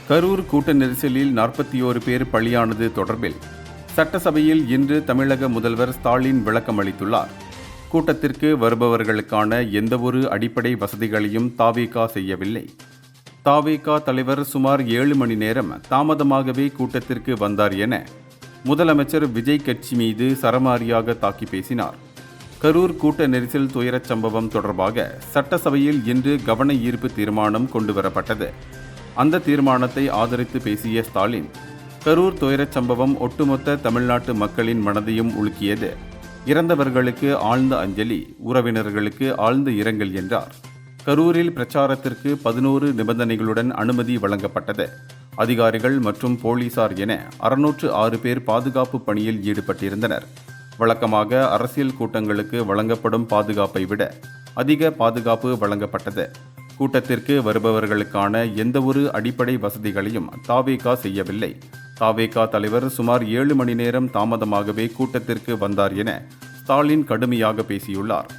கரூர் கூட்ட நெரிசலில் 41 பேர் பலியானது தொடர்பில் சட்டசபையில் இன்று தமிழக முதல்வர் ஸ்டாலின் விளக்கம் அளித்துள்ளார். கூட்டத்திற்கு வருபவர்களுக்கான எந்தவொரு அடிப்படை வசதிகளையும் தாவேகா செய்யவில்லை. தாவேகா தலைவர் சுமார் 7 மணி நேரம் தாமதமாகவே கூட்டத்திற்கு வந்தார் என முதலமைச்சர் விஜய் கட்சி மீது சரமாரியாக தாக்கி பேசினார். கரூர் கூட்ட நெரிசல் துயரச் சம்பவம் தொடர்பாக சட்டசபையில் இன்று கவன ஈர்ப்பு தீர்மானம் கொண்டுவரப்பட்டது. அந்த தீர்மானத்தை ஆதரித்து பேசிய ஸ்டாலின், கரூர் துயரச் சம்பவம் ஒட்டுமொத்த தமிழ்நாட்டு மக்களின் மனதையும் உலுக்கியது. இறந்தவர்களுக்கு ஆழ்ந்த அஞ்சலி, உறவினர்களுக்கு ஆழ்ந்த இரங்கல் என்றார். கரூரில் பிரச்சாரத்திற்கு 11 நிபந்தனைகளுடன் அனுமதி வழங்கப்பட்டது. அதிகாரிகள் மற்றும் போலீசார் என 606 பேர் பாதுகாப்பு பணியில் ஈடுபட்டிருந்தனர். வழக்கமாக அரசியல் கூட்டங்களுக்கு வழங்கப்படும் பாதுகாப்பை விட அதிக பாதுகாப்பு வழங்கப்பட்டது. கூட்டத்திற்கு வருபவர்களுக்கான எந்தவொரு அடிப்படை வசதிகளையும் தாவேகா செய்யவில்லை. தாவேகா தலைவர் சுமார் 7 மணி நேரம் தாமதமாகவே கூட்டத்திற்கு வந்தார் என ஸ்டாலின் கடுமையாக பேசியுள்ளார்.